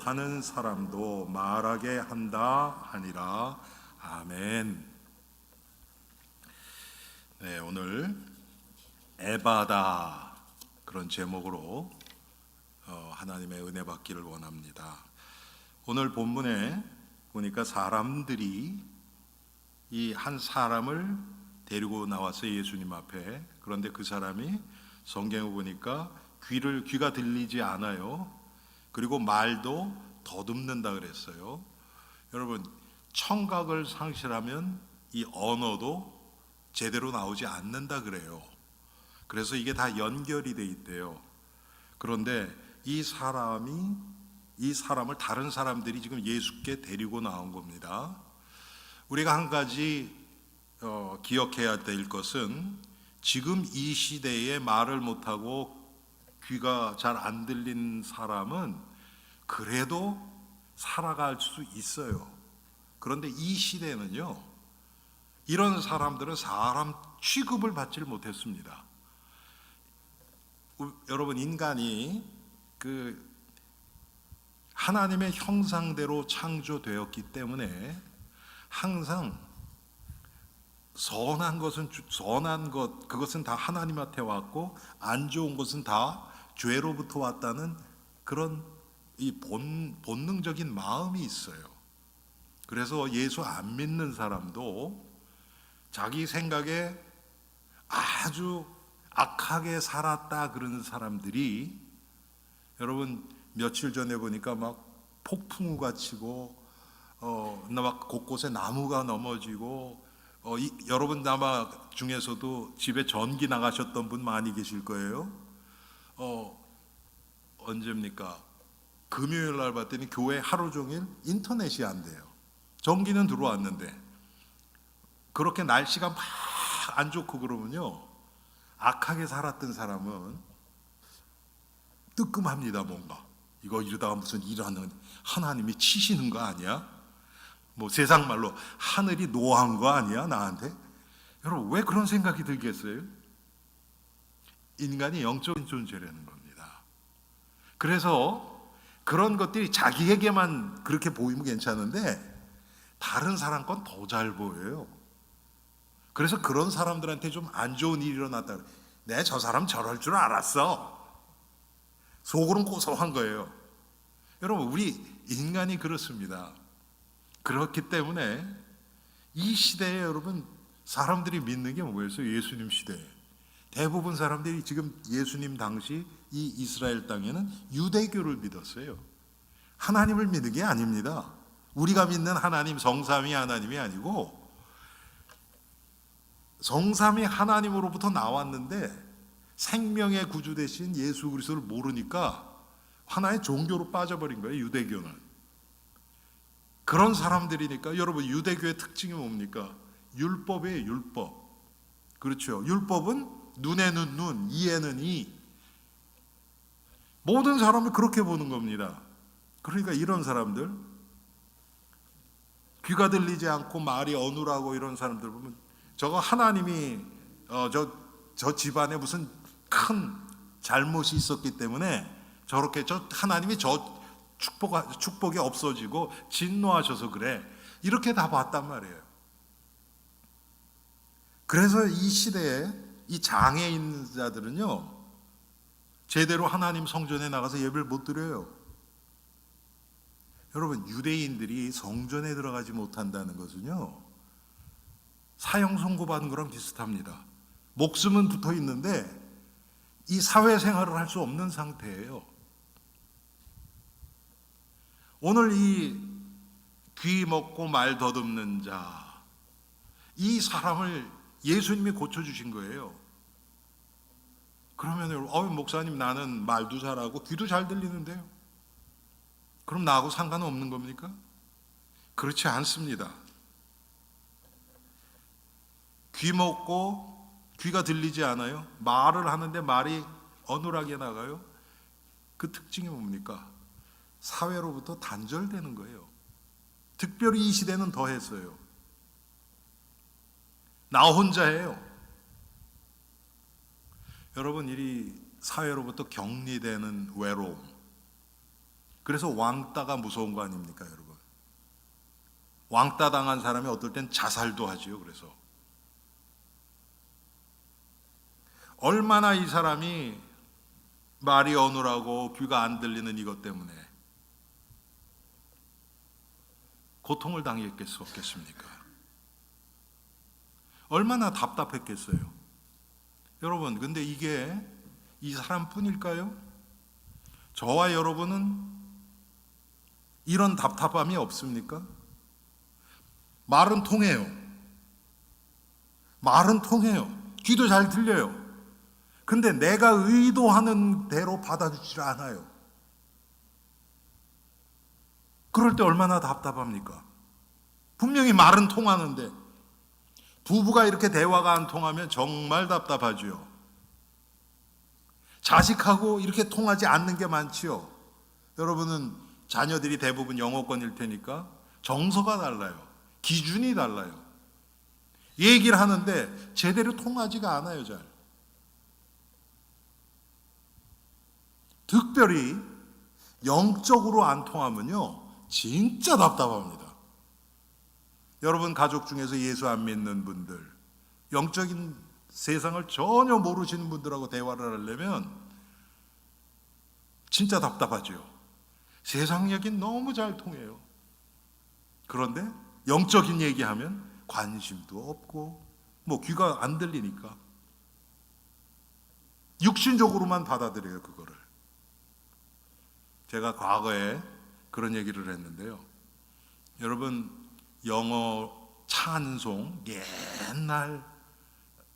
하는 사람도 말하게 한다 하니라. 아멘. 네, 오늘 에바다 그런 제목으로 하나님의 은혜 받기를 원합니다. 오늘 본문에 보니까 사람들이 이 한 사람을 데리고 나왔어요, 예수님 앞에. 그런데 그 사람이 성경에 보니까 귀가 들리지 않아요. 그리고 말도 더듬는다 그랬어요. 여러분, 청각을 상실하면 이 언어도 제대로 나오지 않는다 그래요. 그래서 이게 다 연결이 돼 있대요. 그런데 이 사람을 다른 사람들이 지금 예수께 데리고 나온 겁니다. 우리가 한 가지 기억해야 될 것은, 지금 이 시대에 말을 못하고 귀가 잘 안 들린 사람은 그래도 살아갈 수 있어요. 그런데 이 시대는요, 이런 사람들은 사람 취급을 받지 못했습니다. 여러분, 인간이 그 하나님의 형상대로 창조되었기 때문에 항상 선한 것 그것은 다 하나님한테 왔고, 안 좋은 것은 다 죄로부터 왔다는 그런 이 본능적인 마음이 있어요. 그래서 예수 안 믿는 사람도 자기 생각에 아주 악하게 살았다 그러는 사람들이, 여러분 며칠 전에 보니까 막 폭풍우가 치고 막 곳곳에 나무가 넘어지고, 여러분 아마 중에서도 집에 전기 나가셨던 분 많이 계실 거예요. 언제입니까? 금요일 날 봤더니 교회 하루 종일 인터넷이 안 돼요. 전기는 들어왔는데, 그렇게 날씨가 막 안 좋고 그러면요, 악하게 살았던 사람은 뜨끔합니다. 뭔가 이거 이러다가 무슨 일하는 하나님이 치시는 거 아니야? 뭐 세상 말로 하늘이 노한 거 아니야 나한테? 여러분, 왜 그런 생각이 들겠어요? 인간이 영적인 존재라는 겁니다. 그래서 그런 것들이 자기에게만 그렇게 보이면 괜찮은데 다른 사람 건 더 잘 보여요. 그래서 그런 사람들한테 좀 안 좋은 일이 일어났다 그래. 내 저 사람 저럴 줄 알았어. 속으로는 고소한 거예요. 여러분, 우리 인간이 그렇습니다. 그렇기 때문에 이 시대에 여러분, 사람들이 믿는 게 뭐였어요? 예수님 시대에 대부분 사람들이 지금 예수님 당시 이 이스라엘 땅에는 유대교를 믿었어요. 하나님을 믿는 게 아닙니다. 우리가 믿는 하나님, 성삼위 하나님이 아니고, 성삼위 하나님으로부터 나왔는데 생명의 구주 되신 예수 그리스도를 모르니까 하나의 종교로 빠져버린 거예요, 유대교는. 그런 사람들이니까, 여러분 유대교의 특징이 뭡니까? 율법이에요, 율법. 그렇죠. 율법은 눈에는 눈, 이에는 이. 모든 사람을 그렇게 보는 겁니다. 그러니까 이런 사람들, 귀가 들리지 않고 말이 어눌하고 이런 사람들 보면, 저거 하나님이 저 집안에 무슨 큰 잘못이 있었기 때문에 저렇게 하나님이 저 축복이 없어지고 진노하셔서 그래, 이렇게 다 봤단 말이에요. 그래서 이 시대에 이 장애인자들은요, 제대로 하나님 성전에 나가서 예배를 못 드려요. 여러분, 유대인들이 성전에 들어가지 못한다는 것은요, 사형 선고받은 거랑 비슷합니다. 목숨은 붙어 있는데 이 사회생활을 할 수 없는 상태예요. 오늘 이 귀 먹고 말 더듬는 자, 이 사람을 예수님이 고쳐주신 거예요. 그러면 목사님, 나는 말도 잘하고 귀도 잘 들리는데요, 그럼 나하고 상관은 없는 겁니까? 그렇지 않습니다. 귀 먹고 귀가 들리지 않아요? 말을 하는데 말이 어눌하게 나가요? 그 특징이 뭡니까? 사회로부터 단절되는 거예요. 특별히 이 시대는 더 했어요. 나 혼자예요. 여러분, 이 사회로부터 격리되는 외로움, 그래서 왕따가 무서운 거 아닙니까, 여러분? 왕따 당한 사람이 어떨 땐 자살도 하지요. 그래서 얼마나 이 사람이 말이 어눌하고 귀가 안 들리는 이것 때문에 고통을 당했겠습니까? 얼마나 답답했겠어요. 여러분, 근데 이게 이 사람뿐일까요? 저와 여러분은 이런 답답함이 없습니까? 말은 통해요. 말은 통해요. 귀도 잘 들려요. 근데 내가 의도하는 대로 받아주질 않아요. 그럴 때 얼마나 답답합니까? 분명히 말은 통하는데 부부가 이렇게 대화가 안 통하면 정말 답답하죠. 자식하고 이렇게 통하지 않는 게 많지요. 여러분은 자녀들이 대부분 영어권일 테니까 정서가 달라요. 기준이 달라요. 얘기를 하는데 제대로 통하지가 않아요, 잘. 특별히 영적으로 안 통하면요, 진짜 답답합니다. 여러분 가족 중에서 예수 안 믿는 분들, 영적인 세상을 전혀 모르시는 분들하고 대화를 하려면 진짜 답답하죠. 세상 얘기는 너무 잘 통해요. 그런데 영적인 얘기하면 관심도 없고 뭐 귀가 안 들리니까 육신적으로만 받아들여요, 그거를. 제가 과거에 그런 얘기를 했는데요. 여러분, 영어 찬송, 옛날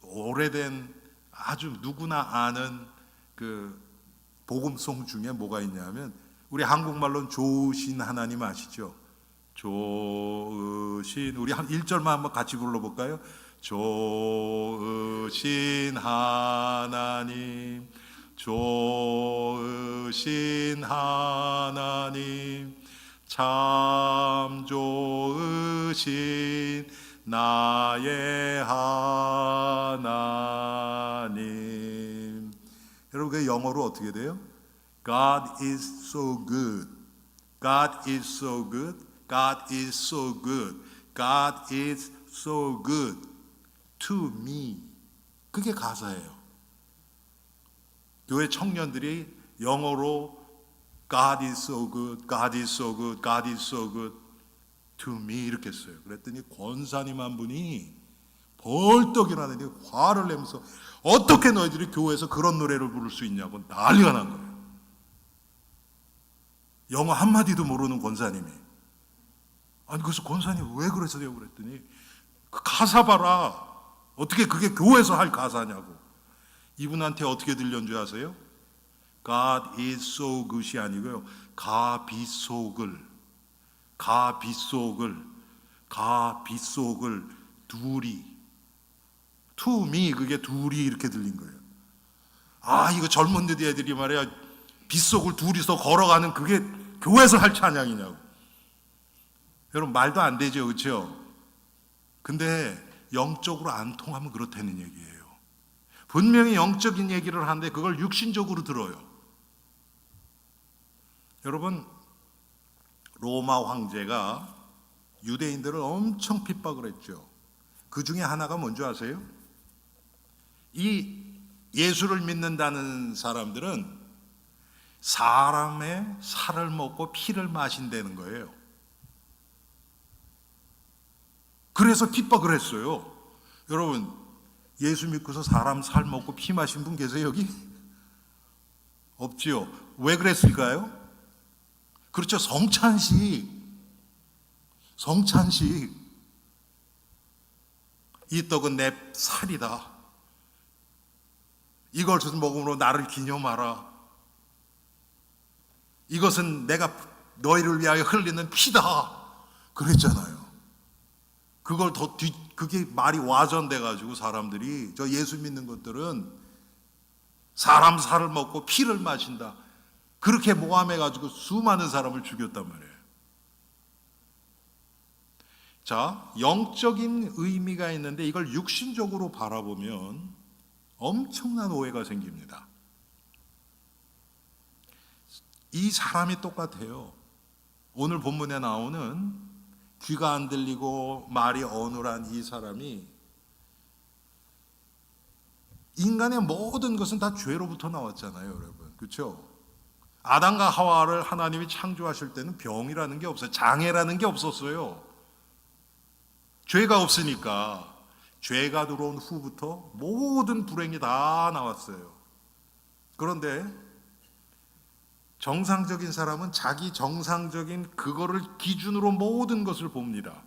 오래된 아주 누구나 아는 그 복음송 중에 뭐가 있냐면, 우리 한국말로는 좋으신 하나님 아시죠? 좋으신, 우리 한 1절만 한번 같이 불러볼까요? 좋으신 하나님, 좋으신 하나님, 참 좋으신 나의 하나님. 여러분, 그 영어로 어떻게 돼요? God is so good. God is so good. God is so good. God is so good to me. 그게 가사예요. 교회 청년들이 영어로 God is so good, God is so good, God is so good to me 이렇게 써요. 그랬더니 권사님 한 분이 벌떡 일어나더니 화를 내면서 어떻게 너희들이 교회에서 그런 노래를 부를 수 있냐고 난리가 난 거예요. 영어 한마디도 모르는 권사님이. 아니 그래서 권사님 왜 그러세요? 그랬더니 그 가사 봐라. 어떻게 그게 교회에서 할 가사냐고. 이분한테 어떻게 들렸는 줄 아세요? God is so good이 아니고요. 가빗속을 둘이 to me, 그게 둘이 이렇게 들린 거예요. 아, 이거 젊은 애들이 말이야 빗속을 둘이서 걸어가는 그게 교회에서 할 찬양이냐고. 여러분 말도 안 되죠, 그렇죠? 근데 영적으로 안 통하면 그렇다는 얘기예요. 분명히 영적인 얘기를 하는데 그걸 육신적으로 들어요. 여러분, 로마 황제가 유대인들을 엄청 핍박을 했죠. 그 중에 하나가 뭔지 아세요? 이 예수를 믿는다는 사람들은 사람의 살을 먹고 피를 마신다는 거예요. 그래서 핍박을 했어요. 여러분, 예수 믿고서 사람 살 먹고 피 마신 분 계세요, 여기? 없지요. 왜 그랬을까요? 그렇죠. 성찬식. 이 떡은 내 살이다. 이것을 먹음으로 나를 기념하라. 이것은 내가 너희를 위하여 흘리는 피다. 그랬잖아요. 그게 말이 와전돼 가지고 사람들이, 저 예수 믿는 것들은 사람 살을 먹고 피를 마신다. 그렇게 모함해 가지고 수많은 사람을 죽였단 말이에요. 자, 영적인 의미가 있는데 이걸 육신적으로 바라보면 엄청난 오해가 생깁니다. 이 사람이 똑같아요. 오늘 본문에 나오는 귀가 안 들리고 말이 어눌한 이 사람이 인간의 모든 것은 다 죄로부터 나왔잖아요, 여러분. 그렇죠? 아담과 하와를 하나님이 창조하실 때는 병이라는 게 없어요. 장애라는 게 없었어요. 죄가 없으니까. 죄가 들어온 후부터 모든 불행이 다 나왔어요. 그런데 정상적인 사람은 자기 정상적인 그거를 기준으로 모든 것을 봅니다.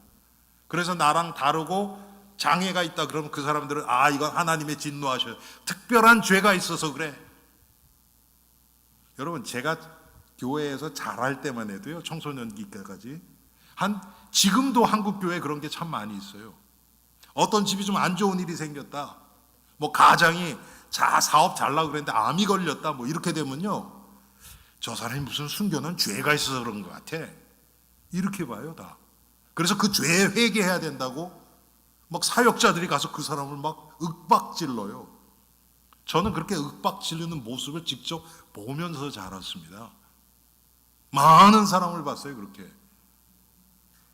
그래서 나랑 다르고 장애가 있다 그러면 그 사람들은 이건 하나님의 진노하셔요. 특별한 죄가 있어서 그래. 여러분, 제가 교회에서 잘할 때만 해도요, 청소년기까지 지금도 한국 교회에 그런 게 참 많이 있어요. 어떤 집이 좀 안 좋은 일이 생겼다, 뭐 가장이 사업 잘라고 그랬는데 암이 걸렸다, 뭐 이렇게 되면요, 저 사람이 무슨 숨겨놓은 죄가 있어서 그런 것 같아, 이렇게 봐요 다. 그래서 그 죄에 회개해야 된다고 막 사역자들이 가서 그 사람을 막 윽박질러요. 저는 그렇게 윽박지르는 모습을 직접 보면서 자랐습니다. 많은 사람을 봤어요, 그렇게.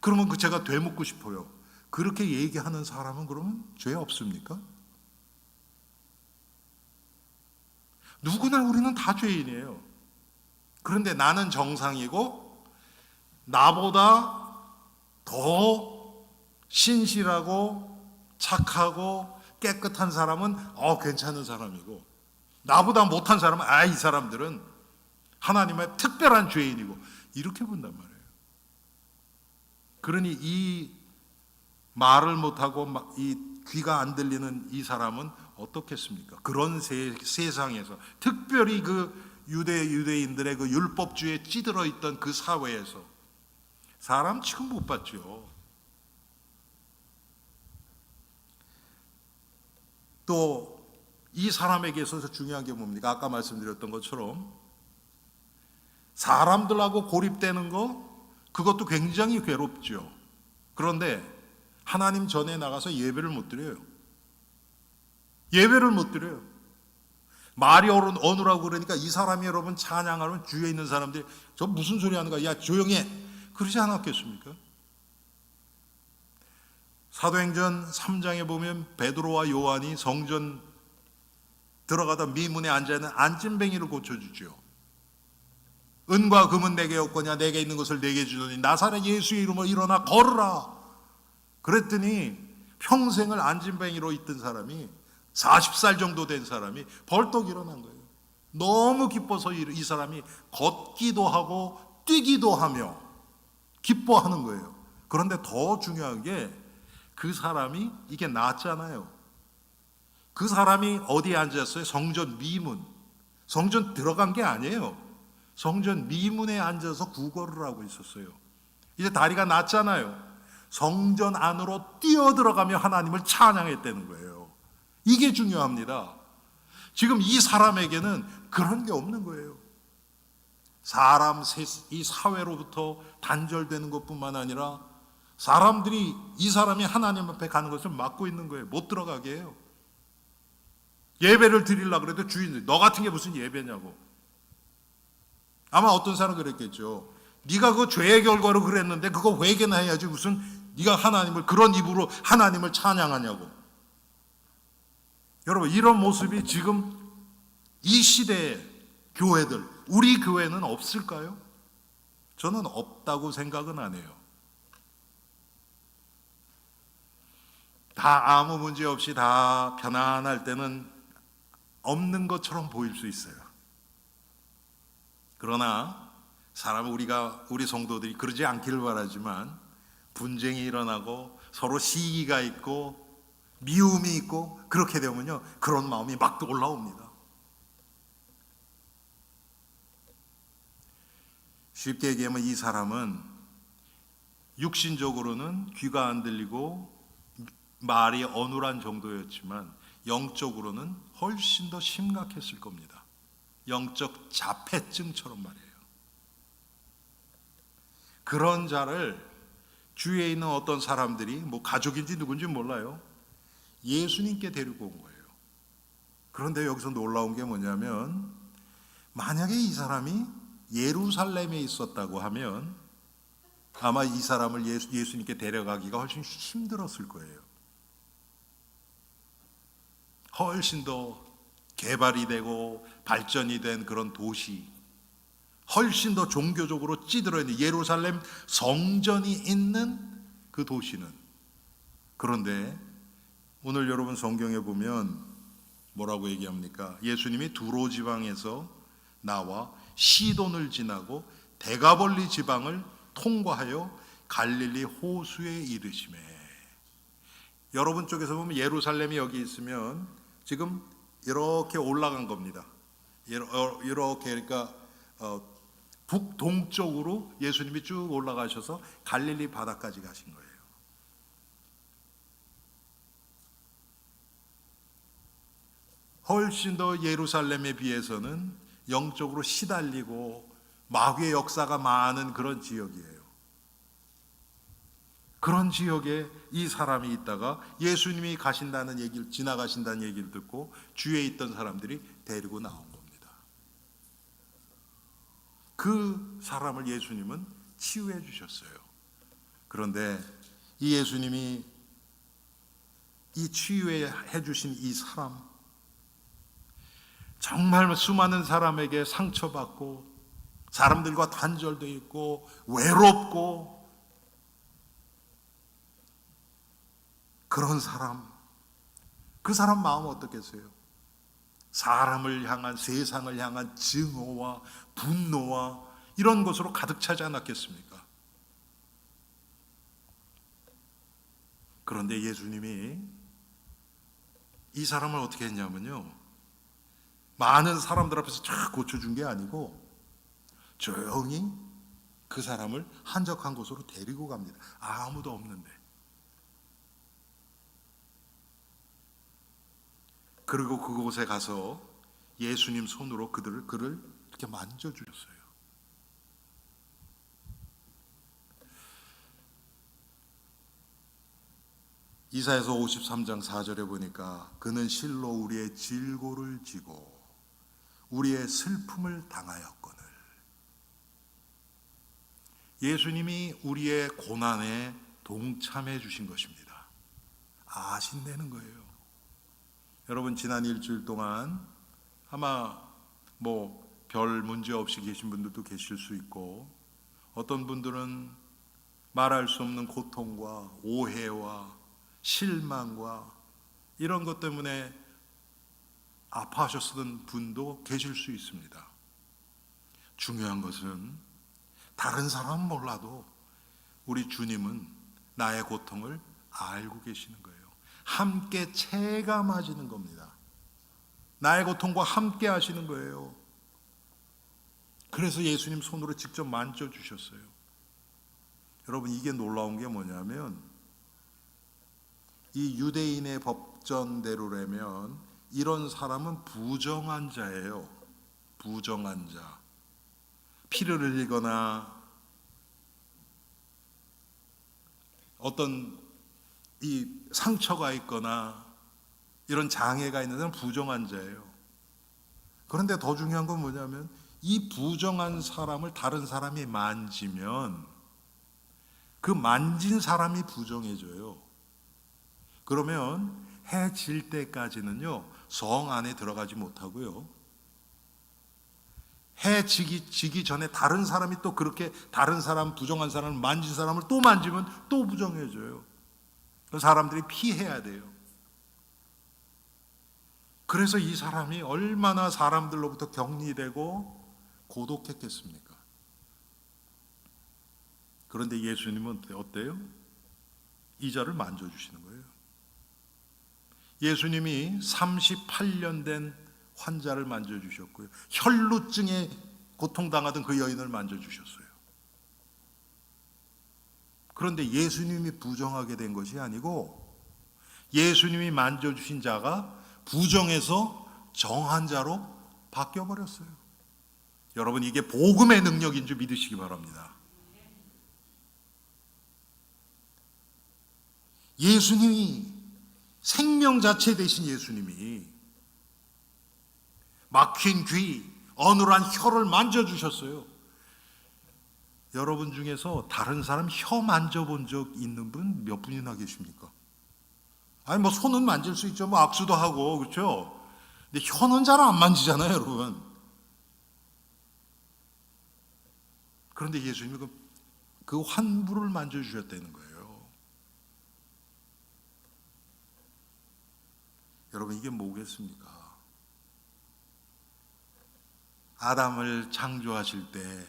그러면 제가 되묻고 싶어요. 그렇게 얘기하는 사람은 그러면 죄 없습니까? 누구나 우리는 다 죄인이에요. 그런데 나는 정상이고 나보다 더 신실하고 착하고 깨끗한 사람은 괜찮은 사람이고, 나보다 못한 사람은 이 사람들은 하나님의 특별한 죄인이고, 이렇게 본단 말이에요. 그러니 이 말을 못하고 이 귀가 안 들리는 이 사람은 어떻겠습니까? 그런 세상에서, 특별히 그 유대인들의 그 율법주의에 찌들어 있던 그 사회에서 사람 취급 못 받죠. 또 이 사람에게 있어서 중요한 게 뭡니까? 아까 말씀드렸던 것처럼 사람들하고 고립되는 거, 그것도 굉장히 괴롭죠. 그런데 하나님 전에 나가서 예배를 못 드려요. 예배를 못 드려요. 말이 어느라고 그러니까 이 사람이 여러분 찬양하면 주위에 있는 사람들이 저 무슨 소리 하는 거야, 야 조용히 해, 그러지 않았겠습니까? 사도행전 3장에 보면 베드로와 요한이 성전 들어가다 미문에 앉아있는 안진뱅이를 고쳐주죠. 은과 금은 내게 없거냐, 내게 있는 것을 내게 주더니 나사렛 예수의 이름으로 일어나 걸으라. 그랬더니 평생을 안진뱅이로 있던 사람이, 40살 정도 된 사람이 벌떡 일어난 거예요. 너무 기뻐서 이 사람이 걷기도 하고 뛰기도 하며 기뻐하는 거예요. 그런데 더 중요한 게 그 사람이 이게 낫잖아요. 그 사람이 어디에 앉았어요? 성전 미문. 성전 들어간 게 아니에요. 성전 미문에 앉아서 구걸을 하고 있었어요. 이제 다리가 낫잖아요. 성전 안으로 뛰어 들어가며 하나님을 찬양했다는 거예요. 이게 중요합니다. 지금 이 사람에게는 그런 게 없는 거예요. 이 사회로부터 단절되는 것뿐만 아니라 사람들이 이 사람이 하나님 앞에 가는 것을 막고 있는 거예요. 못 들어가게 해요. 예배를 드리려고 그래도 주인들이 너 같은 게 무슨 예배냐고. 아마 어떤 사람은 그랬겠죠. 네가 그 죄의 결과로 그랬는데 그거 회개나 해야지, 무슨 네가 하나님을 그런 입으로 하나님을 찬양하냐고. 여러분, 이런 모습이 지금 이 시대의 교회들, 우리 교회는 없을까요? 저는 없다고 생각은 안 해요. 다 아무 문제 없이 다 편안할 때는 없는 것처럼 보일 수 있어요. 그러나 우리 성도들이 그러지 않기를 바라지만, 분쟁이 일어나고 서로 시기가 있고 미움이 있고 그렇게 되면요, 그런 마음이 막 올라옵니다. 쉽게 얘기하면 이 사람은 육신적으로는 귀가 안 들리고 말이 어눌한 정도였지만 영적으로는 훨씬 더 심각했을 겁니다. 영적 자폐증처럼 말이에요. 그런 자를 주위에 있는 어떤 사람들이, 뭐 가족인지 누군지 몰라요, 예수님께 데리고 온 거예요. 그런데 여기서 놀라운 게 뭐냐면, 만약에 이 사람이 예루살렘에 있었다고 하면 아마 이 사람을 예수님께 데려가기가 훨씬 힘들었을 거예요. 훨씬 더 개발이 되고 발전이 된 그런 도시, 훨씬 더 종교적으로 찌들어 있는 예루살렘 성전이 있는 그 도시는, 그런데 오늘 여러분 성경에 보면 뭐라고 얘기합니까? 예수님이 두로 지방에서 나와 시돈을 지나고 데가볼리 지방을 통과하여 갈릴리 호수에 이르시매. 여러분 쪽에서 보면 예루살렘이 여기 있으면 지금 이렇게 올라간 겁니다. 이렇게, 그러니까 북동쪽으로 예수님이 쭉 올라가셔서 갈릴리 바다까지 가신 거예요. 훨씬 더 예루살렘에 비해서는 영적으로 시달리고 마귀의 역사가 많은 그런 지역이에요. 그런 지역에 이 사람이 있다가 예수님이 가신다는 얘기를, 지나가신다는 얘기를 듣고 주위에 있던 사람들이 데리고 나온 겁니다. 그 사람을 예수님은 치유해 주셨어요. 그런데 이 예수님이 이 치유해 주신 이 사람, 정말 수많은 사람에게 상처받고 사람들과 단절되어 있고 외롭고 그런 사람, 그 사람 마음은 어떻겠어요? 사람을 향한, 세상을 향한 증오와 분노와 이런 것으로 가득 차지 않았겠습니까? 그런데 예수님이 이 사람을 어떻게 했냐면요, 많은 사람들 앞에서 쫙 고쳐준 게 아니고 조용히 그 사람을 한적한 곳으로 데리고 갑니다. 아무도 없는데. 그리고 그곳에 가서 예수님 손으로 그를 이렇게 만져주셨어요. 이사야서 53장 4절에 보니까 그는 실로 우리의 질고를 지고 우리의 슬픔을 당하였거늘. 예수님이 우리의 고난에 동참해 주신 것입니다. 아신다는 거예요. 여러분, 지난 일주일 동안 아마 별 문제 없이 계신 분들도 계실 수 있고, 어떤 분들은 말할 수 없는 고통과 오해와 실망과 이런 것 때문에 아파하셨던 분도 계실 수 있습니다. 중요한 것은 다른 사람은 몰라도 우리 주님은 나의 고통을 알고 계시는 거예요. 함께 체감하시는 겁니다. 나의 고통과 함께 하시는 거예요. 그래서 예수님 손으로 직접 만져주셨어요. 여러분, 이게 놀라운 게 뭐냐면, 이 유대인의 법전대로라면 이런 사람은 부정한 자예요. 부정한 자. 피를 흘리거나 어떤 이 상처가 있거나 이런 장애가 있는 사람은 부정한 자예요. 그런데 더 중요한 건 뭐냐면, 이 부정한 사람을 다른 사람이 만지면 그 만진 사람이 부정해져요. 그러면 해 질 때까지는요, 성 안에 들어가지 못하고요, 해 지기 전에 다른 사람이 또 그렇게 다른 사람, 부정한 사람을 만진 사람을 또 만지면 또 부정해져요. 사람들이 피해야 돼요. 그래서 이 사람이 얼마나 사람들로부터 격리되고 고독했겠습니까? 그런데 예수님은 어때요? 이 자를 만져주시는 거예요. 예수님이 38년 된 환자를 만져주셨고요, 혈루증에 고통당하던 그 여인을 만져주셨어요. 그런데 예수님이 부정하게 된 것이 아니고 예수님이 만져주신 자가 부정해서 정한 자로 바뀌어버렸어요. 여러분, 이게 복음의 능력인 줄 믿으시기 바랍니다. 예수님이, 생명 자체 되신 예수님이 막힌 귀, 어눌한 혀를 만져주셨어요. 여러분 중에서 다른 사람 혀 만져본 적 있는 분 몇 분이나 계십니까? 아니 뭐 손은 만질 수 있죠. 뭐 악수도 하고 그렇죠. 근데 혀는 잘 안 만지잖아요, 여러분. 그런데 예수님이 그 환부를 만져주셨다는 거예요. 여러분 이게 뭐겠습니까? 아담을 창조하실 때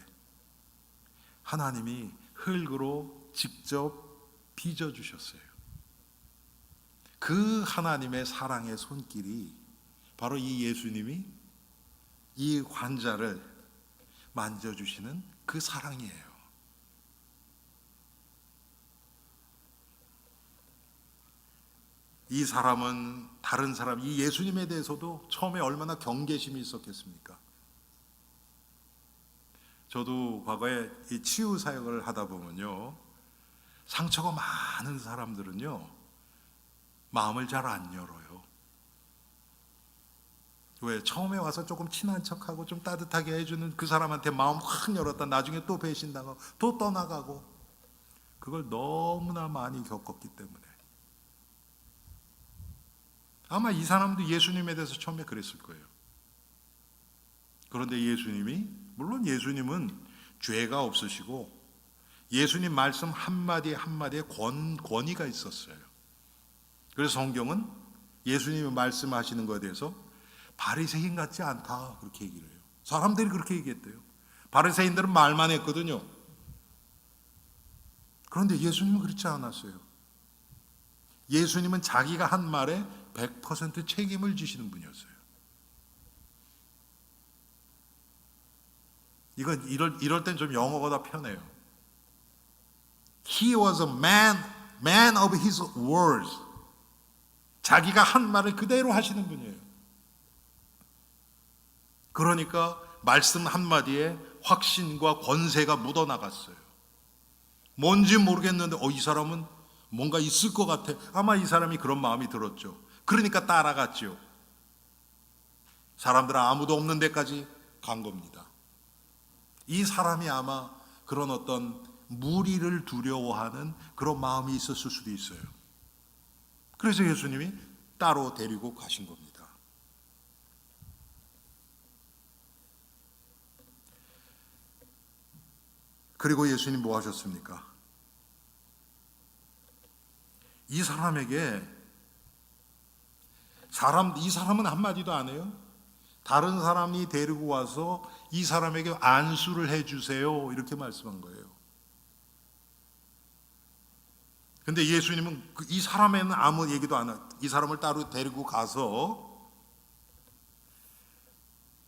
하나님이 흙으로 직접 빚어주셨어요. 그 하나님의 사랑의 손길이 바로 이 예수님이 이 환자를 만져주시는 그 사랑이에요. 이 사람은 다른 사람, 이 예수님에 대해서도 처음에 얼마나 경계심이 있었겠습니까? 저도 과거에 이 치유 사역을 하다 보면요, 상처가 많은 사람들은요 마음을 잘 안 열어요. 왜? 처음에 와서 조금 친한 척하고 좀 따뜻하게 해주는 그 사람한테 마음 확 열었다 나중에 또 배신당하고 또 떠나가고, 그걸 너무나 많이 겪었기 때문에 아마 이 사람도 예수님에 대해서 처음에 그랬을 거예요. 그런데 예수님이, 물론 예수님은 죄가 없으시고 예수님 말씀 한마디 한마디에 권위가 있었어요. 그래서 성경은 예수님이 말씀하시는 것에 대해서 바리새인 같지 않다 그렇게 얘기를 해요. 사람들이 그렇게 얘기했대요. 바리새인들은 말만 했거든요. 그런데 예수님은 그렇지 않았어요. 예수님은 자기가 한 말에 100% 책임을 지시는 분이었어요. 이건 이럴 땐 좀 영어가 더 편해요. He was a man of his words. 자기가 한 말을 그대로 하시는 분이에요. 그러니까 말씀 한마디에 확신과 권세가 묻어나갔어요. 뭔지 모르겠는데 이 사람은 뭔가 있을 것 같아. 아마 이 사람이 그런 마음이 들었죠. 그러니까 따라갔죠. 사람들은 아무도 없는 데까지 간 겁니다. 이 사람이 아마 그런 어떤 무리를 두려워하는 그런 마음이 있었을 수도 있어요. 그래서 예수님이 따로 데리고 가신 겁니다. 그리고 예수님 뭐 하셨습니까? 이 사람에게 이 사람은 한마디도 안 해요. 다른 사람이 데리고 와서 이 사람에게 안수를 해주세요 이렇게 말씀한 거예요. 근데 예수님은 이 사람에는 아무 얘기도 안 하고 이 사람을 따로 데리고 가서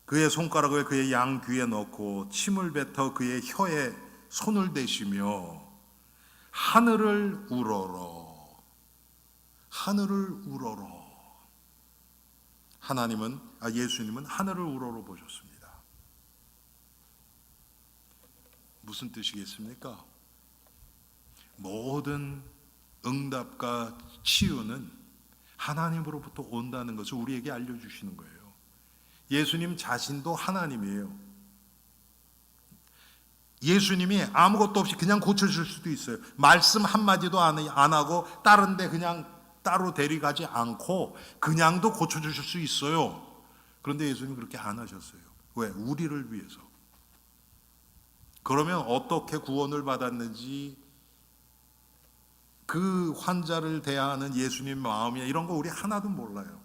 그의 손가락을 그의 양 귀에 넣고 침을 뱉어 그의 혀에 손을 대시며 하늘을 우러러 예수님은 하늘을 우러러 보셨습니다. 무슨 뜻이겠습니까? 모든 응답과 치유는 하나님으로부터 온다는 것을 우리에게 알려주시는 거예요. 예수님 자신도 하나님이에요. 예수님이 아무것도 없이 그냥 고쳐줄 수도 있어요. 말씀 한마디도 안 하고 다른 데 그냥 따로 데려가지 않고 그냥도 고쳐주실 수 있어요. 그런데 예수님 그렇게 안 하셨어요. 왜? 우리를 위해서. 그러면 어떻게 구원을 받았는지, 그 환자를 대하는 예수님 마음이야 이런 거 우리 하나도 몰라요.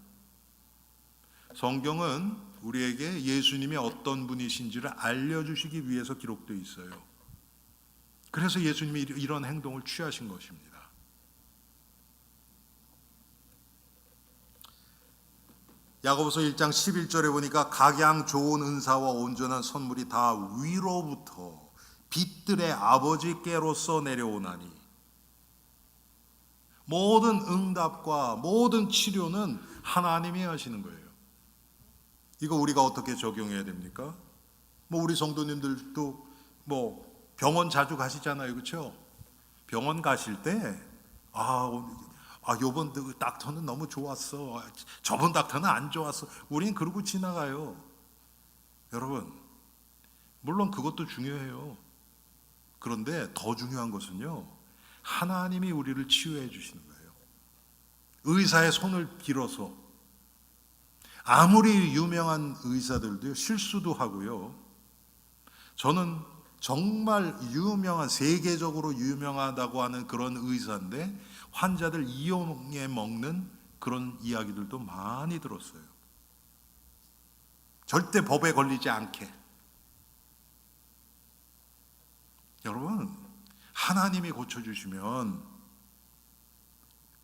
성경은 우리에게 예수님이 어떤 분이신지를 알려주시기 위해서 기록되어 있어요. 그래서 예수님이 이런 행동을 취하신 것입니다. 야고보서 1장 11절에 보니까 각양 좋은 은사와 온전한 선물이 다 위로부터 빛들의 아버지께로서 내려오나니, 모든 응답과 모든 치료는 하나님이 하시는 거예요. 이거 우리가 어떻게 적용해야 됩니까? 우리 성도님들도 병원 자주 가시잖아요, 그렇죠? 병원 가실 때 요번 닥터는 너무 좋았어, 저번 닥터는 안 좋았어, 우린 그러고 지나가요. 여러분, 물론 그것도 중요해요. 그런데 더 중요한 것은요, 하나님이 우리를 치유해 주시는 거예요. 의사의 손을 빌어서, 아무리 유명한 의사들도 실수도 하고요. 저는 정말 유명한, 세계적으로 유명하다고 하는 그런 의사인데 환자들 이용해 먹는 그런 이야기들도 많이 들었어요. 절대 법에 걸리지 않게. 여러분, 하나님이 고쳐주시면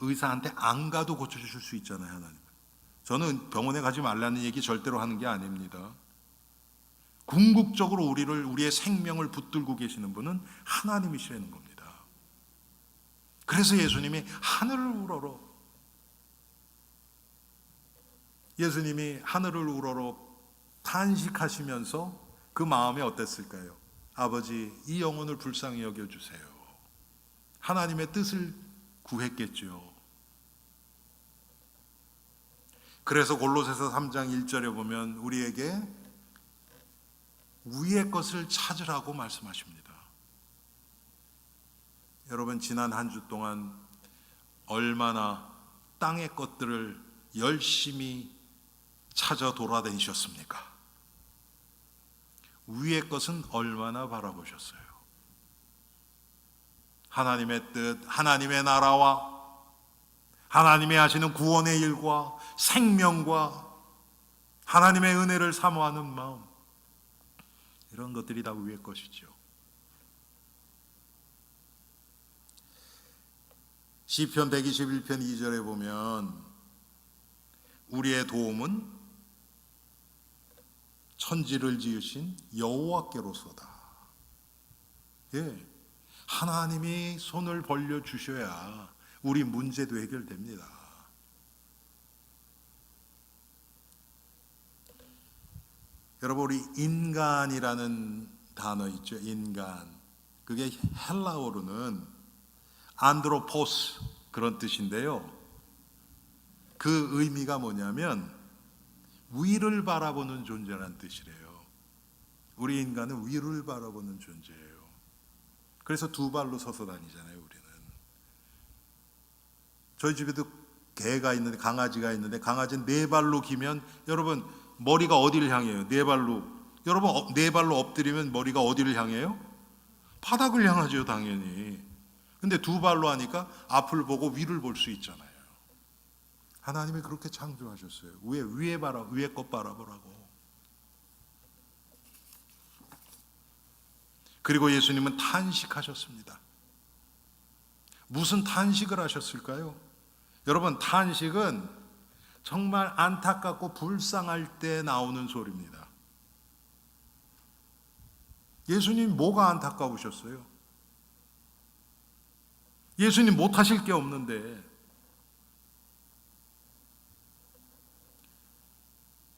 의사한테 안 가도 고쳐주실 수 있잖아요. 하나님. 저는 병원에 가지 말라는 얘기 절대로 하는 게 아닙니다. 궁극적으로 우리의 생명을 붙들고 계시는 분은 하나님이시라는 겁니다. 그래서 예수님이 하늘을 우러러, 예수님이 하늘을 우러러 탄식하시면서 그 마음이 어땠을까요? 아버지, 이 영혼을 불쌍히 여겨주세요. 하나님의 뜻을 구했겠죠. 그래서 골로새서 3장 1절에 보면 우리에게 위의 것을 찾으라고 말씀하십니다. 여러분, 지난 한 주 동안 얼마나 땅의 것들을 열심히 찾아 돌아다니셨습니까? 위의 것은 얼마나 바라보셨어요? 하나님의 뜻, 하나님의 나라와 하나님이 하시는 구원의 일과 생명과 하나님의 은혜를 사모하는 마음, 이런 것들이 다 위의 것이죠. 시편 121편 2절에 보면 우리의 도움은 천지를 지으신 여호와께로서다. 예, 하나님이 손을 벌려 주셔야 우리 문제도 해결됩니다. 여러분, 우리 인간이라는 단어 있죠. 인간. 그게 헬라어로는 안드로포스, 그런 뜻인데요. 그 의미가 뭐냐면 위를 바라보는 존재라는 뜻이래요. 우리 인간은 위를 바라보는 존재예요. 그래서 두 발로 서서 다니잖아요. 우리는. 저희 집에도 개가 있는데, 강아지가 있는데, 강아지는 네 발로 기면 여러분 머리가 어디를 향해요? 네 발로. 여러분, 네 발로 엎드리면 머리가 어디를 향해요? 바닥을 향하죠, 당연히. 근데 두 발로 하니까 앞을 보고 위를 볼 수 있잖아요. 하나님이 그렇게 창조하셨어요. 위에 것 바라보라고. 그리고 예수님은 탄식하셨습니다. 무슨 탄식을 하셨을까요? 여러분, 탄식은 정말 안타깝고 불쌍할 때 나오는 소리입니다. 예수님 뭐가 안타까우셨어요? 예수님 못하실 게 없는데.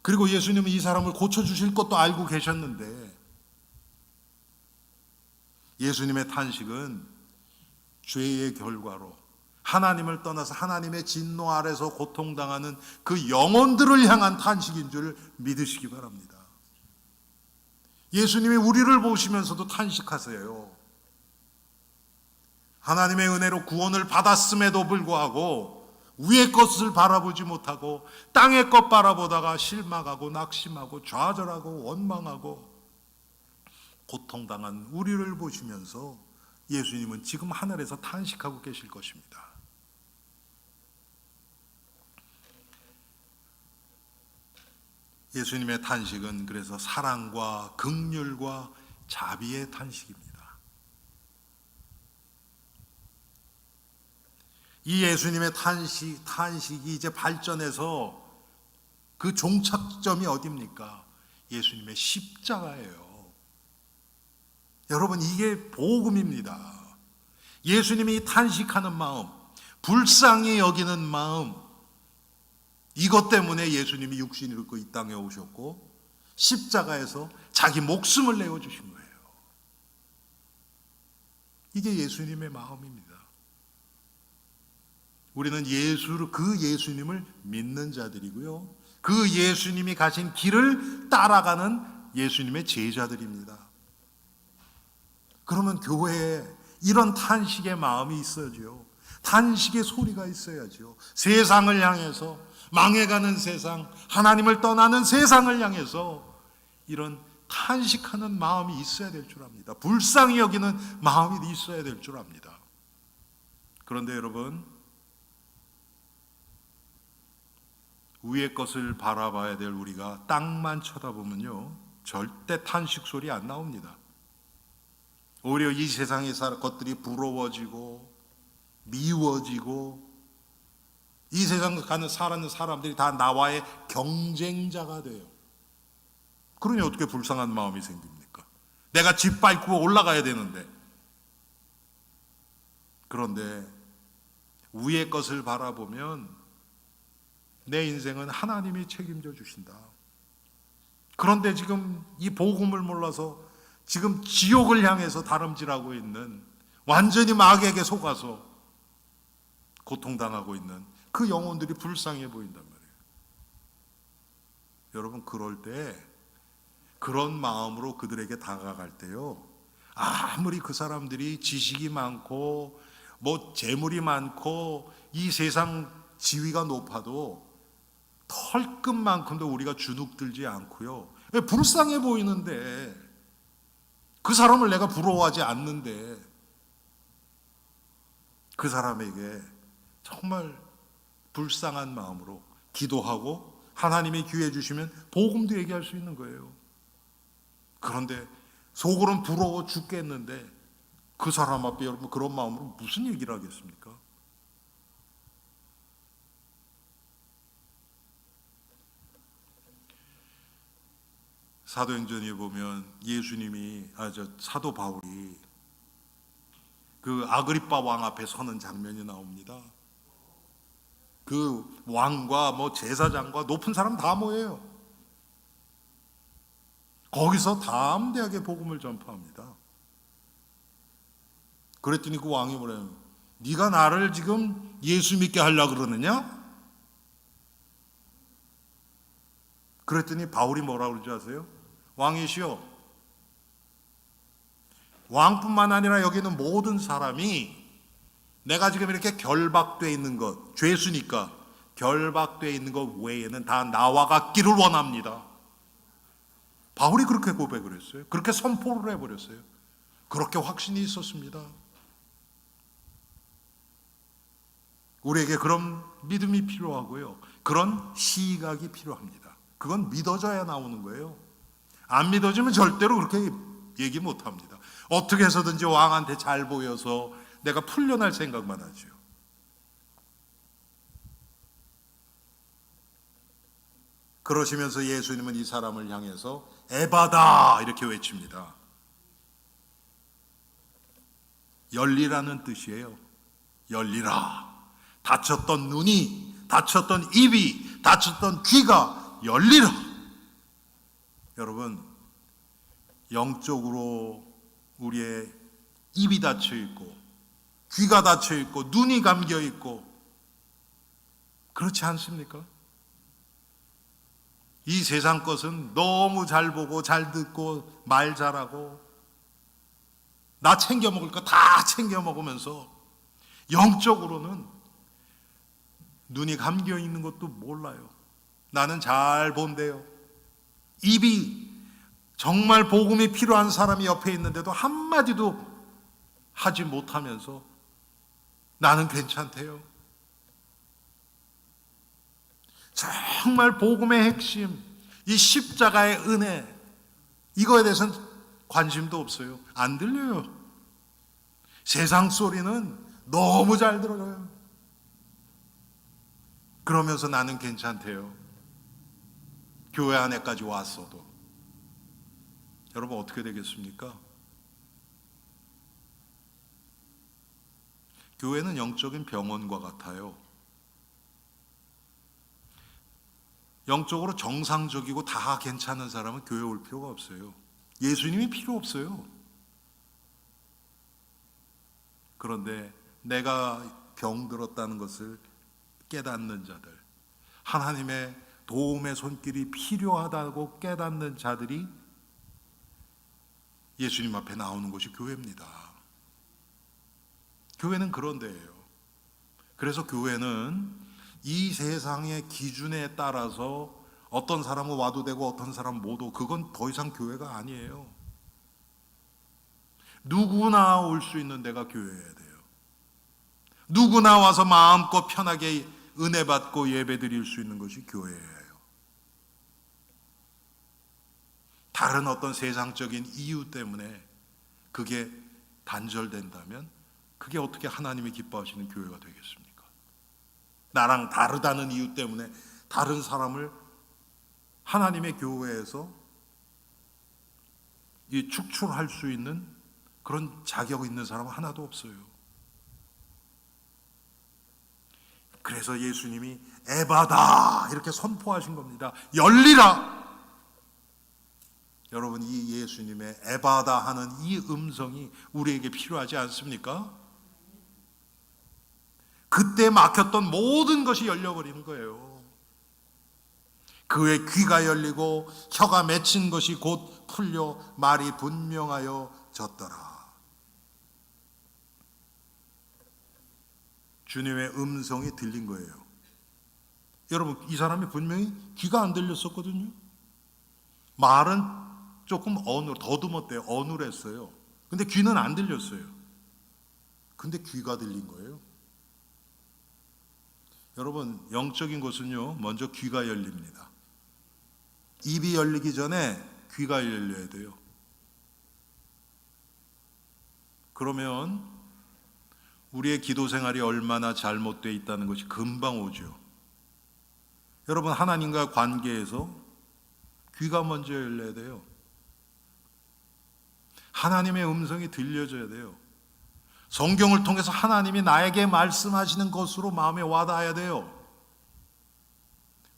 그리고 예수님은 이 사람을 고쳐주실 것도 알고 계셨는데, 예수님의 탄식은 죄의 결과로 하나님을 떠나서 하나님의 진노 아래서 고통당하는 그 영혼들을 향한 탄식인 줄 믿으시기 바랍니다. 예수님이 우리를 보시면서도 탄식하세요. 하나님의 은혜로 구원을 받았음에도 불구하고 위의 것을 바라보지 못하고 땅의 것 바라보다가 실망하고 낙심하고 좌절하고 원망하고 고통당한 우리를 보시면서 예수님은 지금 하늘에서 탄식하고 계실 것입니다. 예수님의 탄식은 그래서 사랑과 긍휼과 자비의 탄식입니다. 이 예수님의 탄식이 이제 발전해서 그 종착점이 어디입니까? 예수님의 십자가예요. 여러분, 이게 복음입니다. 예수님이 탄식하는 마음, 불쌍히 여기는 마음, 이것 때문에 예수님이 육신을 입고 이 땅에 오셨고 십자가에서 자기 목숨을 내어주신 거예요. 이게 예수님의 마음입니다. 우리는 그 예수님을 믿는 자들이고요, 그 예수님이 가신 길을 따라가는 예수님의 제자들입니다. 그러면 교회에 이런 탄식의 마음이 있어야죠. 탄식의 소리가 있어야죠. 세상을 향해서, 망해가는 세상, 하나님을 떠나는 세상을 향해서 이런 탄식하는 마음이 있어야 될 줄 압니다. 불쌍히 여기는 마음이 있어야 될 줄 압니다. 그런데 여러분, 위의 것을 바라봐야 될 우리가 땅만 쳐다보면요, 절대 탄식 소리 안 나옵니다. 오히려 이 세상의 것들이 부러워지고 미워지고, 이 세상 가는 사는 사람들이 다 나와의 경쟁자가 돼요. 그러니 어떻게 불쌍한 마음이 생깁니까? 내가 짓밟고 올라가야 되는데. 그런데 위의 것을 바라보면 내 인생은 하나님이 책임져 주신다. 그런데 지금 이 복음을 몰라서 지금 지옥을 향해서 다름질하고 있는, 완전히 마귀에게 속아서 고통당하고 있는 그 영혼들이 불쌍해 보인단 말이에요. 여러분, 그럴 때, 그런 마음으로 그들에게 다가갈 때요, 아무리 그 사람들이 지식이 많고 뭐 재물이 많고 이 세상 지위가 높아도 털끝만큼도 우리가 주눅들지 않고요, 불쌍해 보이는데, 그 사람을 내가 부러워하지 않는데 그 사람에게 정말 불쌍한 마음으로 기도하고 하나님이 기회 주시면 복음도 얘기할 수 있는 거예요. 그런데 속으로는 부러워 죽겠는데 그 사람 앞에 여러분 그런 마음으로 무슨 얘기를 하겠습니까? 사도행전에 보면 예수님이, 사도 바울이 그 아그리빠 왕 앞에 서는 장면이 나옵니다. 그 왕과 뭐 제사장과 높은 사람 다 모여요. 거기서 담대하게 복음을 전파합니다. 그랬더니 그 왕이 뭐래요? 네가 나를 지금 예수 믿게 하려고 그러느냐? 그랬더니 바울이 뭐라고 그러지 아세요? 왕이시여, 왕뿐만 아니라 여기 있는 모든 사람이 내가 지금 이렇게 결박되어 있는 것, 죄수니까 결박되어 있는 것 외에는 다 나와 같기를 원합니다. 바울이 그렇게 고백을 했어요. 그렇게 선포를 해버렸어요. 그렇게 확신이 있었습니다. 우리에게 그런 믿음이 필요하고요, 그런 시각이 필요합니다. 그건 믿어져야 나오는 거예요. 안 믿어지면 절대로 그렇게 얘기 못합니다. 어떻게 해서든지 왕한테 잘 보여서 내가 풀려날 생각만 하죠. 그러시면서 예수님은 이 사람을 향해서 에바다 이렇게 외칩니다. 열리라는 뜻이에요. 열리라. 닫혔던 눈이, 닫혔던 입이, 닫혔던 귀가 열리라. 여러분, 영적으로 우리의 입이 닫혀 있고 귀가 닫혀 있고 눈이 감겨 있고 그렇지 않습니까? 이 세상 것은 너무 잘 보고 잘 듣고 말 잘하고 나 챙겨 먹을 거 다 챙겨 먹으면서 영적으로는 눈이 감겨 있는 것도 몰라요. 나는 잘 본대요. 입이 정말 복음이 필요한 사람이 옆에 있는데도 한마디도 하지 못하면서 나는 괜찮대요. 정말 복음의 핵심, 이 십자가의 은혜, 이거에 대해서는 관심도 없어요. 안 들려요. 세상 소리는 너무 잘 들어요. 그러면서 나는 괜찮대요. 교회 안에까지 왔어도. 여러분, 어떻게 되겠습니까? 교회는 영적인 병원과 같아요. 영적으로 정상적이고 다 괜찮은 사람은 교회 올 필요가 없어요. 예수님이 필요 없어요. 그런데 내가 병들었다는 것을 깨닫는 자들, 하나님의 도움의 손길이 필요하다고 깨닫는 자들이 예수님 앞에 나오는 곳이 교회입니다. 교회는 그런 데예요. 그래서 교회는 이 세상의 기준에 따라서 어떤 사람은 와도 되고 어떤 사람은 못 오고, 그건 더 이상 교회가 아니에요. 누구나 올 수 있는 데가 교회여야 돼요. 누구나 와서 마음껏 편하게 은혜 받고 예배 드릴 수 있는 것이 교회예요. 다른 어떤 세상적인 이유 때문에 그게 단절된다면 그게 어떻게 하나님이 기뻐하시는 교회가 되겠습니까? 나랑 다르다는 이유 때문에 다른 사람을 하나님의 교회에서 축출할 수 있는 그런 자격 있는 사람은 하나도 없어요. 그래서 예수님이 에바다 이렇게 선포하신 겁니다. 열리라. 여러분, 이 예수님의 에바다 하는 이 음성이 우리에게 필요하지 않습니까? 그때 막혔던 모든 것이 열려버리는 거예요. 그의 귀가 열리고 혀가 맺힌 것이 곧 풀려 말이 분명하여졌더라. 주님의 음성이 들린 거예요. 여러분, 이 사람이 분명히 귀가 안 들렸었거든요. 말은 조금 더듬었대요. 어눌했어요. 근데 귀는 안 들렸어요. 근데 귀가 들린 거예요. 여러분, 영적인 것은요, 먼저 귀가 열립니다. 입이 열리기 전에 귀가 열려야 돼요. 그러면 우리의 기도 생활이 얼마나 잘못되어 있다는 것이 금방 오죠. 여러분, 하나님과 관계에서 귀가 먼저 열려야 돼요. 하나님의 음성이 들려줘야 돼요. 성경을 통해서 하나님이 나에게 말씀하시는 것으로 마음에 와닿아야 돼요.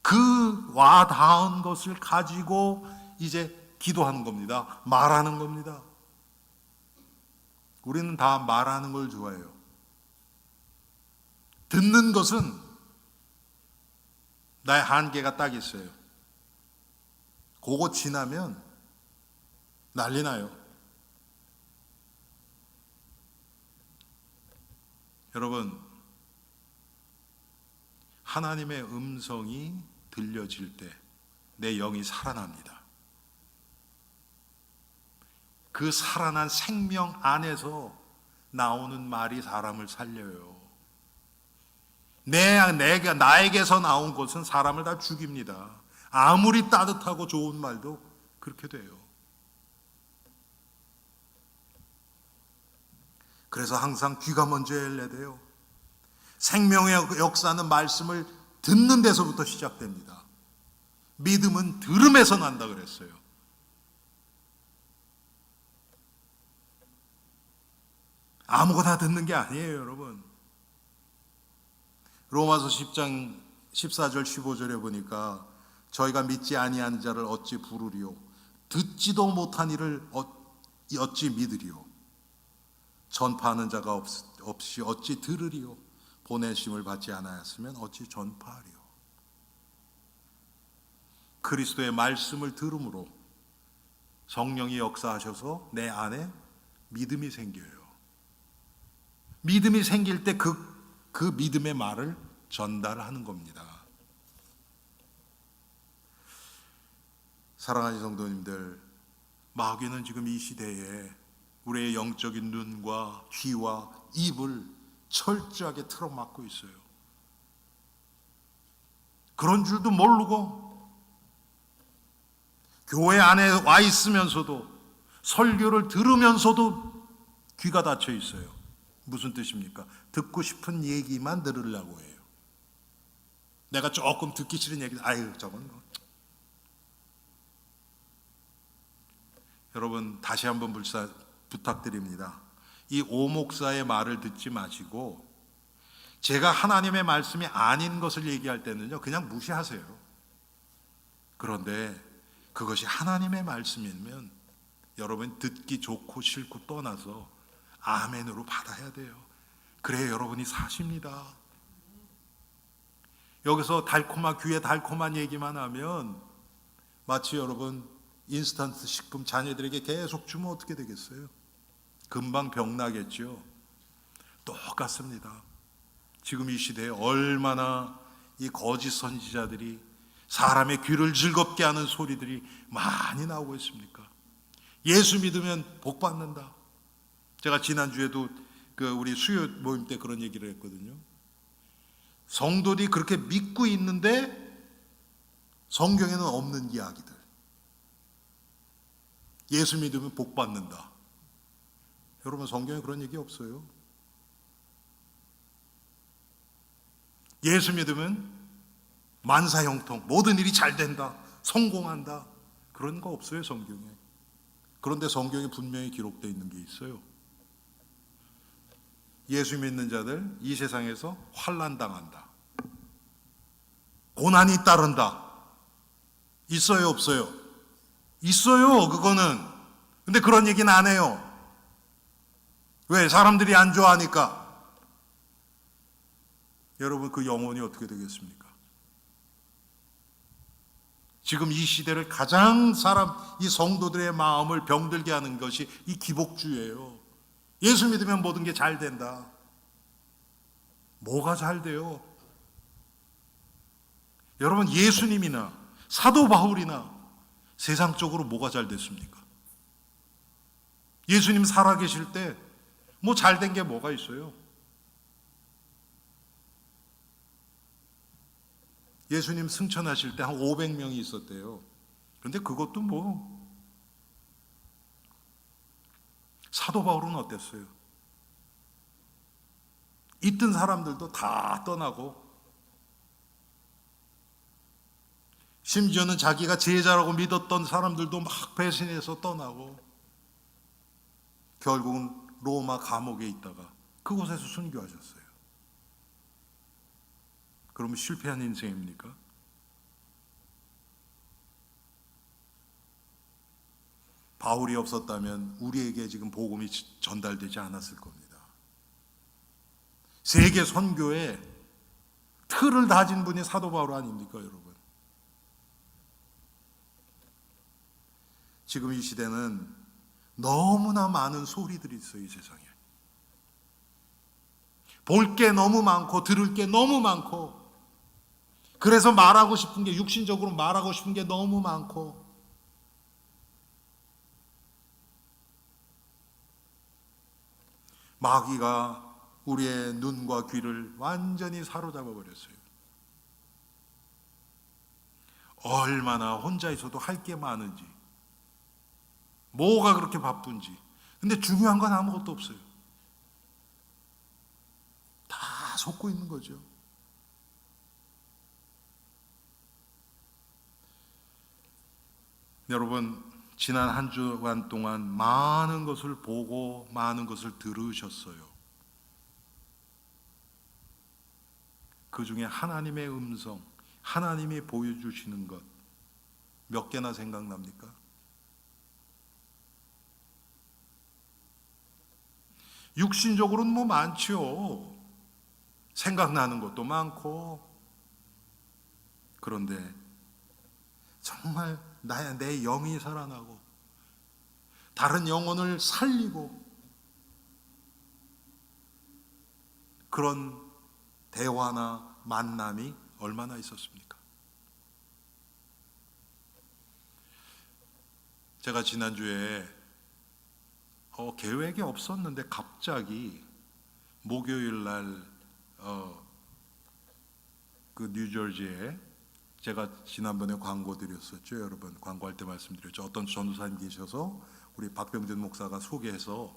그 와닿은 것을 가지고 이제 기도하는 겁니다. 말하는 겁니다. 우리는 다 말하는 걸 좋아해요. 듣는 것은 나의 한계가 딱 있어요. 그거 지나면 난리 나요. 여러분, 하나님의 음성이 들려질 때 내 영이 살아납니다. 그 살아난 생명 안에서 나오는 말이 사람을 살려요. 나에게서 나온 것은 사람을 다 죽입니다. 아무리 따뜻하고 좋은 말도 그렇게 돼요. 그래서 항상 귀가 먼저 열려야 돼요. 생명의 역사는 말씀을 듣는 데서부터 시작됩니다. 믿음은 들음에서 난다 그랬어요. 아무거나 듣는 게 아니에요, 여러분. 로마서 10장 14절 15절에 보니까 저희가 믿지 아니하는 자를 어찌 부르리요, 듣지도 못한 이를 어찌 믿으리요, 전파하는 자가 없이 어찌 들으리요, 보내심을 받지 않았으면 어찌 전파하리요. 그리스도의 말씀을 들음으로 성령이 역사하셔서 내 안에 믿음이 생겨요. 믿음이 생길 때 그 믿음의 말을 전달하는 겁니다. 사랑하는 성도님들, 마귀는 지금 이 시대에 우리의 영적인 눈과 귀와 입을 철저하게 틀어막고 있어요. 그런 줄도 모르고 교회 안에 와 있으면서도 설교를 들으면서도 귀가 닫혀 있어요. 무슨 뜻입니까? 듣고 싶은 얘기만 들으려고 해요. 내가 조금 듣기 싫은 얘기, 아유 저건 뭐. 여러분, 다시 한번 부탁드립니다. 이 오목사의 말을 듣지 마시고 제가 하나님의 말씀이 아닌 것을 얘기할 때는요, 그냥 무시하세요. 그런데 그것이 하나님의 말씀이면 여러분 듣기 좋고 싫고 떠나서 아멘으로 받아야 돼요. 그래야 여러분이 사십니다. 여기서 귀에 달콤한 얘기만 하면 마치 여러분 인스턴트 식품 자녀들에게 계속 주면 어떻게 되겠어요? 금방 병나겠죠. 똑같습니다. 지금 이 시대에 얼마나 이 거짓 선지자들이 사람의 귀를 즐겁게 하는 소리들이 많이 나오고 있습니까? 예수 믿으면 복 받는다. 제가 지난주에도 우리 수요 모임 때 그런 얘기를 했거든요. 성도들이 그렇게 믿고 있는데 성경에는 없는 이야기들. 예수 믿으면 복 받는다. 여러분, 성경에 그런 얘기 없어요. 예수 믿으면 만사형통, 모든 일이 잘 된다, 성공한다, 그런 거 없어요, 성경에. 그런데 성경에 분명히 기록되어 있는 게 있어요. 예수 믿는 자들 이 세상에서 환난 당한다, 고난이 따른다. 있어요, 없어요? 있어요, 그거는. 근데 그런 얘기는 안 해요. 왜? 사람들이 안 좋아하니까. 여러분, 그 영혼이 어떻게 되겠습니까? 지금 이 시대를 가장 이 성도들의 마음을 병들게 하는 것이 이 기복주의예요. 예수 믿으면 모든 게 잘 된다. 뭐가 잘 돼요? 여러분, 예수님이나 사도 바울이나 세상적으로 뭐가 잘 됐습니까? 예수님 살아계실 때 뭐 잘 된 게 뭐가 있어요? 예수님 승천하실 때 한 500명이 있었대요. 그런데 그것도 뭐, 사도 바울은 어땠어요? 있던 사람들도 다 떠나고, 심지어는 자기가 제자라고 믿었던 사람들도 막 배신해서 떠나고, 결국은 로마 감옥에 있다가 그곳에서 순교하셨어요. 그러면 실패한 인생입니까? 바울이 없었다면 우리에게 지금 복음이 전달되지 않았을 겁니다. 세계 선교의 틀을 다진 분이 사도 바울 아닙니까, 여러분? 지금 이 시대는 너무나 많은 소리들이 있어요, 이 세상에. 볼 게 너무 많고 들을 게 너무 많고, 그래서 말하고 싶은 게, 육신적으로 말하고 싶은 게 너무 많고, 마귀가 우리의 눈과 귀를 완전히 사로잡아 버렸어요. 얼마나 혼자 있어도 할 게 많은지, 뭐가 그렇게 바쁜지. 근데 중요한 건 아무것도 없어요. 다 속고 있는 거죠. 여러분, 지난 한 주간 동안 많은 것을 보고 많은 것을 들으셨어요. 그 중에 하나님의 음성, 하나님이 보여주시는 것 몇 개나 생각납니까? 육신적으로는 뭐 많죠. 생각나는 것도 많고. 그런데 정말 내 영이 살아나고 다른 영혼을 살리고 그런 대화나 만남이 얼마나 있었습니까? 제가 지난주에 계획이 없었는데 갑자기 목요일 날 그 뉴저지에, 제가 지난번에 광고 드렸었죠. 여러분, 광고할 때 말씀드렸죠. 어떤 전도사님 계셔서 우리 박병준 목사가 소개해서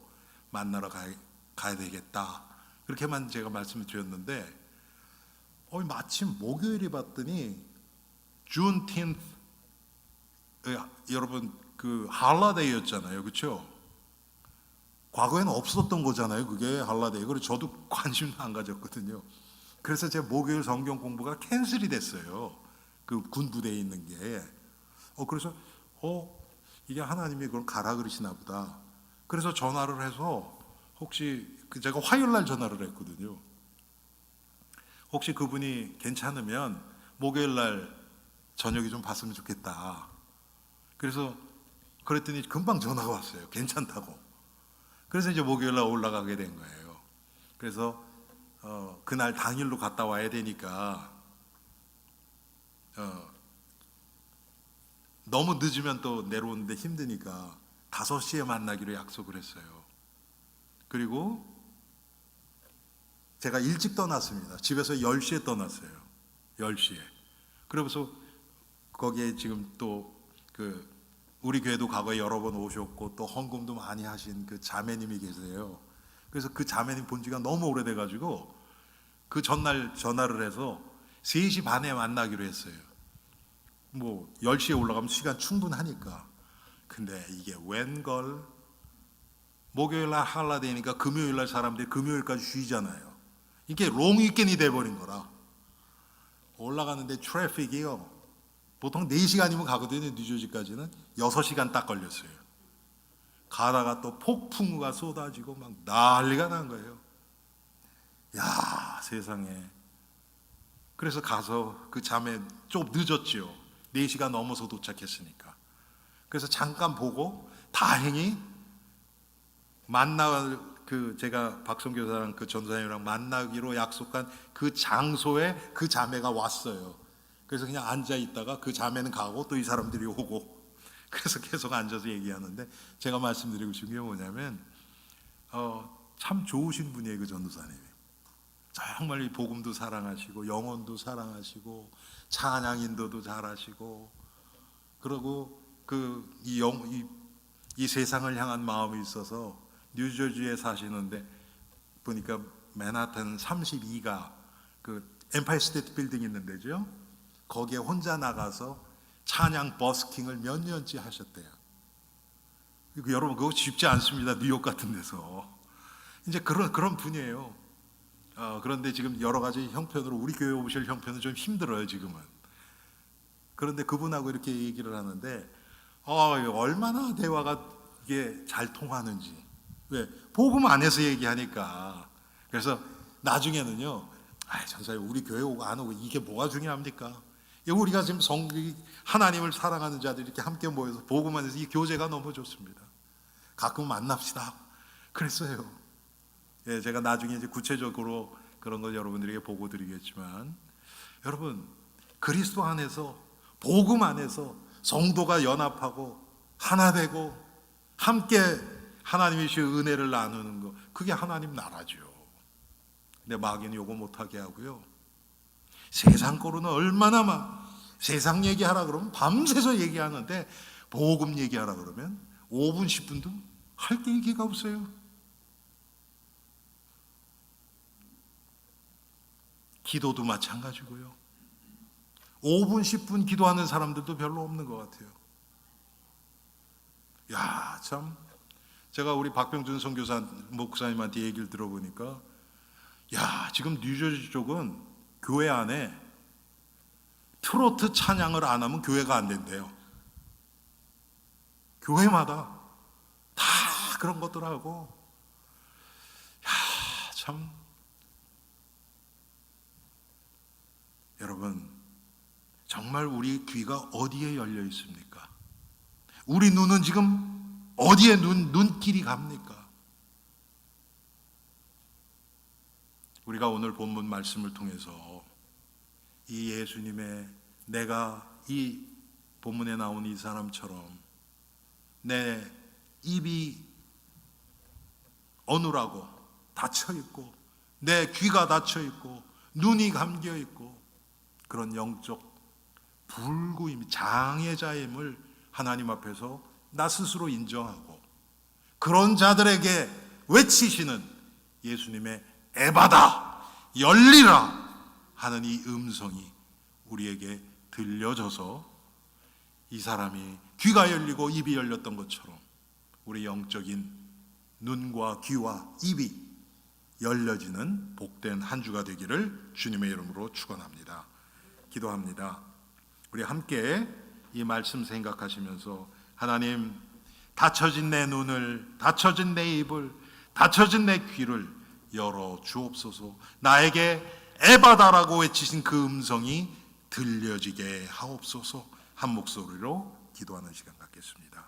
만나러 가야 되겠다, 그렇게만 제가 말씀을 드렸는데, 마침 목요일에 봤더니 Juneteenth, 여러분 그 할러데이였잖아요, 그렇죠? 과거에는 없었던 거잖아요, 그게 할러데이. 그래서 저도 관심 안 가졌거든요. 그래서 제 목요일 성경 공부가 캔슬이 됐어요. 그 군 부대에 있는 게. 그래서 이게 하나님이 그걸 가라 그러시나 보다. 그래서 전화를 해서, 혹시 제가 화요일 날 전화를 했거든요. 혹시 그분이 괜찮으면 목요일 날 저녁에 좀 봤으면 좋겠다. 그래서 그랬더니 금방 전화가 왔어요. 괜찮다고. 그래서 이제 목요일 날 올라가게 된 거예요. 그래서 그날 당일로 갔다 와야 되니까 너무 늦으면 또 내려오는데 힘드니까 5시에 만나기로 약속을 했어요. 그리고 제가 일찍 떠났습니다. 집에서 10시에 떠났어요. 10시에. 그러면서 거기에 지금 또 우리 교회도 과거에 여러 번 오셨고 또 헌금도 많이 하신 그 자매님이 계세요. 그래서 그 자매님 본 지가 너무 오래돼가지고 그 전날 전화를 해서 3시 반에 만나기로 했어요. 뭐 10시에 올라가면 시간 충분하니까. 근데 이게 웬걸 목요일날 할라데이니까 금요일날 사람들이 금요일까지 쉬잖아요. 이게 롱 위켄이 돼버린 거라 올라가는데 트래픽이요 보통 4시간이면 가거든요. 뉴저지까지는 6시간 딱 걸렸어요. 가다가 또 폭풍우가 쏟아지고 막 난리가 난 거예요. 야, 세상에. 그래서 가서 그 자매 좀 늦었지요. 4시간 넘어서 도착했으니까. 그래서 잠깐 보고 다행히 제가 박성교사랑 그 전사님이랑 만나기로 약속한 그 장소에 그 자매가 왔어요. 그래서 그냥 앉아 있다가 그 자매는 가고 또 이 사람들이 오고 그래서 계속 앉아서 얘기하는데 제가 말씀드리고 싶은 게 뭐냐면 참 좋으신 분이에요. 그 전도사님이 정말 이 복음도 사랑하시고 영혼도 사랑하시고 찬양 인도도 잘하시고 그리고 이 세상을 향한 마음이 있어서 뉴저지에 사시는데 보니까 맨하탄 32가 그 엠파이어 스테이트 빌딩 있는 데죠. 거기에 혼자 나가서 찬양 버스킹을 몇 년째 하셨대요. 여러분 그거 쉽지 않습니다. 뉴욕 같은 데서 이제 그런 분이에요. 그런데 지금 여러 가지 형편으로 우리 교회 오실 형편은 좀 힘들어요 지금은. 그런데 그분하고 이렇게 얘기를 하는데 얼마나 대화가 이게 잘 통하는지. 왜? 복음 안에서 얘기하니까. 그래서 나중에는요, 전사님 우리 교회 오고 안 오고 이게 뭐가 중요합니까? 우리가 지금 하나님을 사랑하는 자들이 이렇게 함께 모여서 복음 안에서 이 교제가 너무 좋습니다. 가끔 만납시다. 그랬어요. 예, 제가 나중에 이제 구체적으로 그런 걸 여러분들에게 보고 드리겠지만, 여러분 그리스도 안에서 복음 안에서 성도가 연합하고 하나 되고 함께 하나님의 은혜를 나누는 거, 그게 하나님 나라죠. 근데 마귀는 요거 못하게 하고요. 세상 거로는 얼마나 세상 얘기하라 그러면 밤새서 얘기하는데 복음 얘기하라 그러면 5분 10분도 할 게 얘기가 없어요. 기도도 마찬가지고요. 5분 10분 기도하는 사람들도 별로 없는 것 같아요. 야, 참 제가 우리 박병준 선교사 목사님한테 얘기를 들어보니까 지금 뉴저지 쪽은 교회 안에 트로트 찬양을 안 하면 교회가 안 된대요. 교회마다 다 그런 것들 하고 참 여러분 정말 우리 귀가 어디에 열려 있습니까? 우리 눈은 지금 어디에 눈길이 갑니까? 우리가 오늘 본문 말씀을 통해서 이 예수님의 내가 이 본문에 나온 이 사람처럼 내 입이 어눌하고 닫혀있고 내 귀가 닫혀있고 눈이 감겨있고 그런 영적 불구임, 장애자임을 하나님 앞에서 나 스스로 인정하고 그런 자들에게 외치시는 예수님의 에바다 열리라 하는 이 음성이 우리에게 들려져서 이 사람이 귀가 열리고 입이 열렸던 것처럼 우리 영적인 눈과 귀와 입이 열려지는 복된 한 주가 되기를 주님의 이름으로 축원합니다. 기도합니다. 우리 함께 이 말씀 생각하시면서 하나님, 닫혀진 내 눈을, 닫혀진 내 입을, 닫혀진 내 귀를 열어 주옵소서. 나에게 에바다라고 외치신 그 음성이 들려지게 하옵소서. 한 목소리로 기도하는 시간 갖겠습니다.